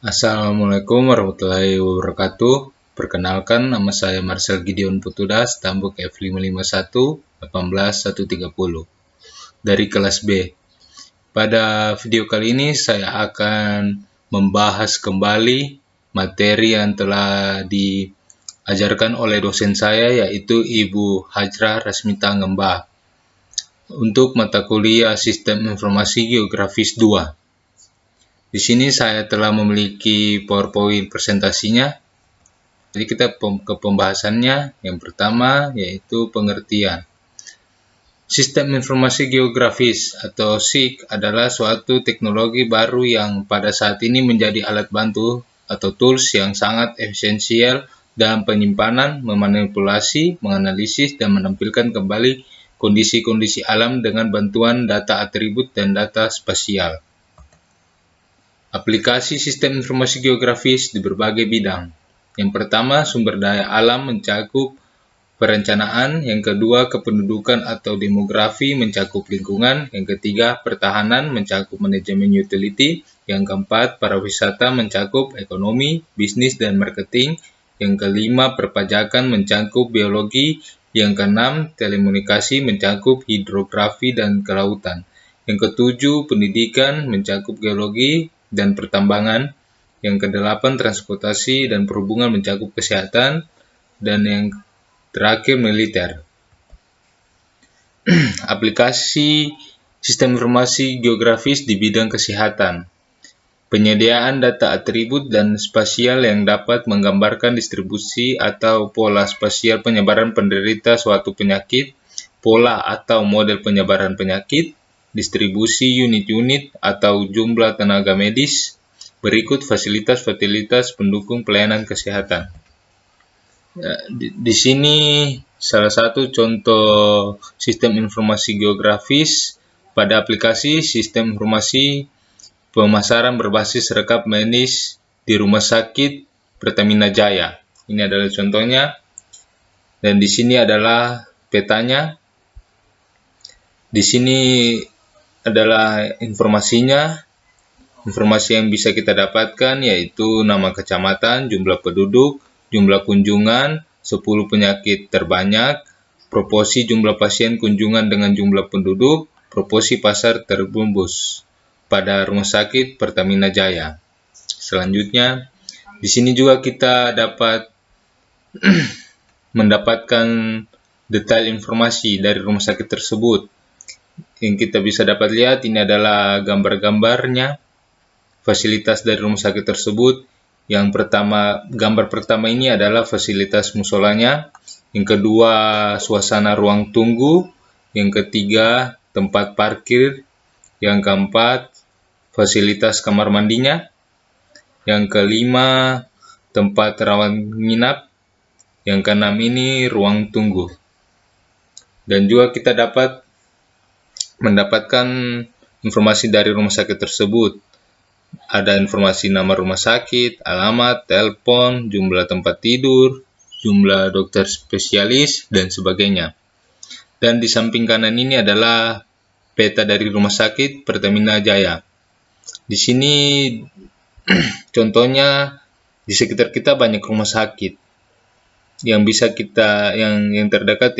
Assalamualaikum warahmatullahi wabarakatuh. Perkenalkan, nama saya Marcel Gideon Putudas, Tambuk F551 18130 dari kelas B. Pada video kali ini saya akan membahas kembali materi yang telah diajarkan oleh dosen saya, yaitu Ibu Hajrah Rasmita Ngembah, untuk mata kuliah Sistem Informasi Geografis 2. Di sini saya telah memiliki PowerPoint presentasinya. Jadi kita ke pembahasannya. Yang pertama yaitu pengertian. Sistem Informasi Geografis atau SIG adalah suatu teknologi baru yang pada saat ini menjadi alat bantu atau tools yang sangat esensial dalam penyimpanan, memanipulasi, menganalisis, dan menampilkan kembali kondisi-kondisi alam dengan bantuan data atribut dan data spasial. Aplikasi sistem informasi geografis di berbagai bidang. Yang pertama, sumber daya alam mencakup perencanaan. Yang kedua, kependudukan atau demografi mencakup lingkungan. Yang ketiga, pertahanan mencakup manajemen utility. Yang keempat, pariwisata mencakup ekonomi, bisnis, dan marketing. Yang kelima, perpajakan mencakup biologi. Yang keenam, telekomunikasi mencakup hidrografi dan kelautan. Yang ketujuh, pendidikan mencakup geologi dan pertambangan. Yang kedelapan, transportasi dan perhubungan mencakup kesehatan. Dan yang terakhir, militer. Aplikasi sistem informasi geografis di bidang kesehatan. Penyediaan data atribut dan spasial yang dapat menggambarkan distribusi atau pola spasial penyebaran penderita suatu penyakit, pola atau model penyebaran penyakit, distribusi unit-unit atau jumlah tenaga medis. Berikut fasilitas-fasilitas pendukung pelayanan kesehatan. Di sini salah satu contoh sistem informasi geografis pada aplikasi sistem informasi pemasaran berbasis rekap medis di Rumah Sakit Pertamina Jaya. Ini adalah contohnya, dan di sini adalah petanya. Di sini adalah informasinya. Informasi yang bisa kita dapatkan yaitu nama kecamatan, jumlah penduduk, jumlah kunjungan, 10 penyakit terbanyak, proporsi jumlah pasien kunjungan dengan jumlah penduduk, proporsi pasar terbungkus pada Rumah Sakit Pertamina Jaya. Selanjutnya, di sini juga kita dapat mendapatkan detail informasi dari rumah sakit tersebut. Yang kita bisa dapat lihat, ini adalah gambar-gambarnya, fasilitas dari rumah sakit tersebut. Yang pertama, gambar pertama ini adalah fasilitas musolanya. Yang kedua, suasana ruang tunggu. Yang ketiga, tempat parkir. Yang keempat, fasilitas kamar mandinya. Yang kelima, tempat rawat nginap. Yang keenam ini ruang tunggu. Dan juga kita dapat mendapatkan informasi dari rumah sakit tersebut. Ada informasi nama rumah sakit, alamat, telepon, jumlah tempat tidur, jumlah dokter spesialis, dan sebagainya. Dan di samping kanan ini adalah peta dari Rumah Sakit Pertamina Jaya. Di sini contohnya di sekitar kita banyak rumah sakit yang bisa kita yang terdekat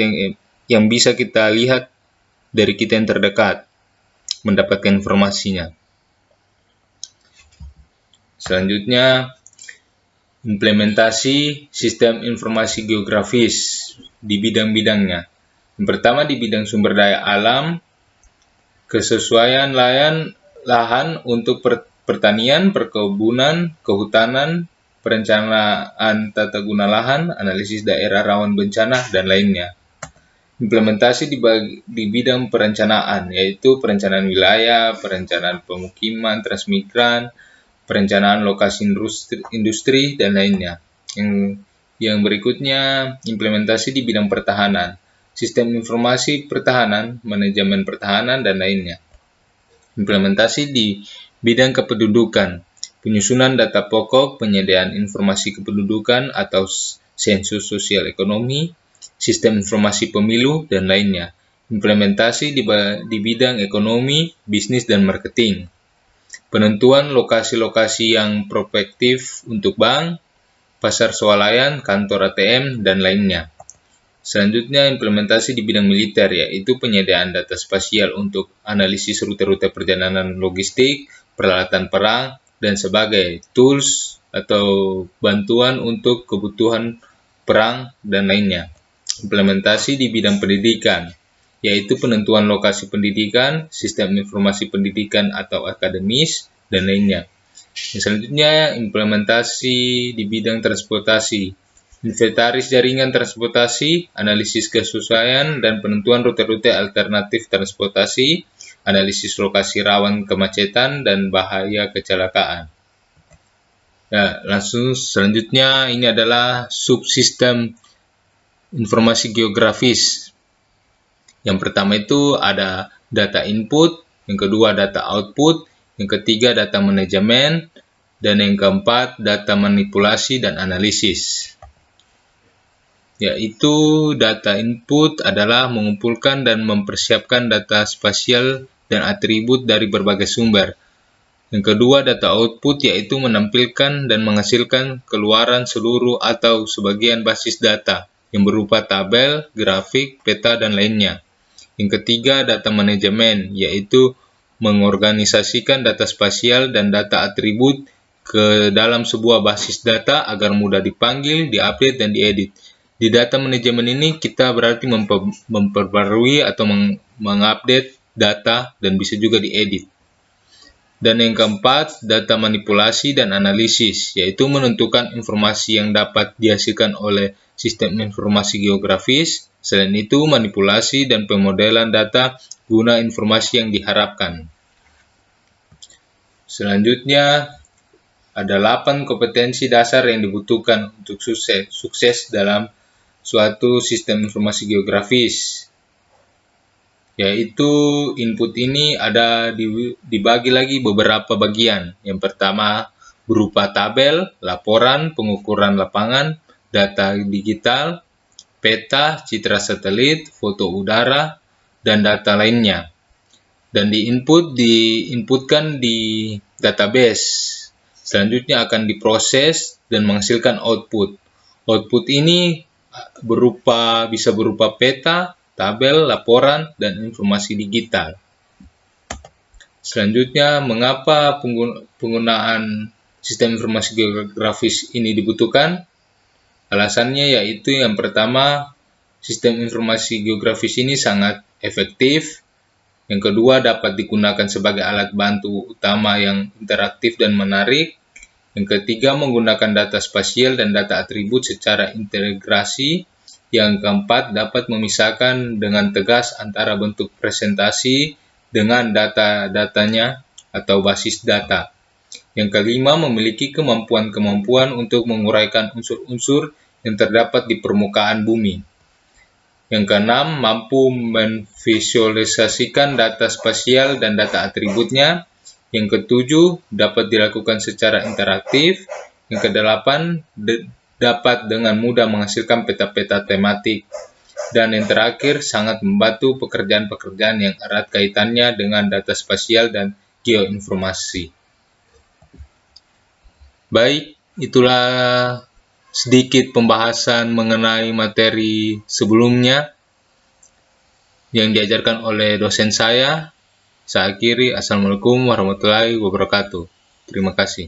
yang bisa kita lihat dari kita yang terdekat, mendapatkan informasinya. Selanjutnya, implementasi sistem informasi geografis di bidang-bidangnya. Yang pertama, di bidang sumber daya alam, kesesuaian lahan untuk pertanian, perkebunan, kehutanan, perencanaan tata guna lahan, analisis daerah rawan bencana, dan lainnya. Implementasi di bidang perencanaan, yaitu perencanaan wilayah, perencanaan pemukiman, transmigran, perencanaan lokasi industri, dan lainnya. Yang berikutnya, implementasi di bidang pertahanan, sistem informasi pertahanan, manajemen pertahanan, dan lainnya. Implementasi di bidang kependudukan, penyusunan data pokok, penyediaan informasi kependudukan atau sensus sosial ekonomi, sistem informasi pemilu, dan lainnya. Implementasi di bidang ekonomi, bisnis, dan marketing. penentuan lokasi-lokasi yang prospektif untuk bank, pasar swalayan, kantor ATM, dan lainnya. Selanjutnya, implementasi di bidang militer, yaitu penyediaan data spasial untuk analisis rute-rute perjalanan logistik, peralatan perang, dan sebagai tools atau bantuan untuk kebutuhan perang dan lainnya. Implementasi di bidang pendidikan, yaitu penentuan lokasi pendidikan, sistem informasi pendidikan atau akademis, dan lainnya. Selanjutnya, implementasi di bidang transportasi, inventaris jaringan transportasi, analisis kesesuaian dan penentuan rute-rute alternatif transportasi, analisis lokasi rawan kemacetan dan bahaya kecelakaan. Nah, langsung selanjutnya ini adalah subsistem informasi geografis. Yang pertama itu ada data input, yang kedua data output, yang ketiga data manajemen, dan yang keempat data manipulasi dan analisis. Yaitu data input adalah mengumpulkan dan mempersiapkan data spasial dan atribut dari berbagai sumber. Yang kedua, data output yaitu menampilkan dan menghasilkan keluaran seluruh atau sebagian basis data yang berupa tabel, grafik, peta, dan lainnya. Yang ketiga, data manajemen yaitu mengorganisasikan data spasial dan data atribut ke dalam sebuah basis data agar mudah dipanggil, diupdate, dan diedit. Di data manajemen ini kita berarti memperbarui atau mengupdate data dan bisa juga diedit. Dan yang keempat, data manipulasi dan analisis, yaitu menentukan informasi yang dapat dihasilkan oleh sistem informasi geografis. Selain itu, manipulasi dan pemodelan data guna informasi yang diharapkan. Selanjutnya, ada 8 kompetensi dasar yang dibutuhkan untuk sukses dalam suatu sistem informasi geografis, yaitu input ini ada dibagi lagi beberapa bagian. Yang pertama berupa tabel, laporan, pengukuran lapangan, data digital, peta, citra satelit, foto udara, dan data lainnya. Dan diinputkan di database. Selanjutnya akan diproses dan menghasilkan output. Output ini bisa berupa peta, tabel, laporan, dan informasi digital. Selanjutnya, mengapa penggunaan sistem informasi geografis ini dibutuhkan? Alasannya yaitu yang pertama, sistem informasi geografis ini sangat efektif. Yang kedua, dapat digunakan sebagai alat bantu utama yang interaktif dan menarik. Yang ketiga, menggunakan data spasial dan data atribut secara integrasi. Yang keempat, dapat memisahkan dengan tegas antara bentuk presentasi dengan data-datanya atau basis data. Yang kelima, memiliki kemampuan-kemampuan untuk menguraikan unsur-unsur yang terdapat di permukaan bumi. Yang keenam, mampu memvisualisasikan data spasial dan data atributnya. Yang ketujuh, dapat dilakukan secara interaktif. Yang kedelapan, dapat dengan mudah menghasilkan peta-peta tematik. Dan yang terakhir, sangat membantu pekerjaan-pekerjaan yang erat kaitannya dengan data spasial dan geoinformasi. Baik, itulah sedikit pembahasan mengenai materi sebelumnya yang diajarkan oleh dosen saya. Saya akhiri, Assalamualaikum warahmatullahi wabarakatuh. Terima kasih.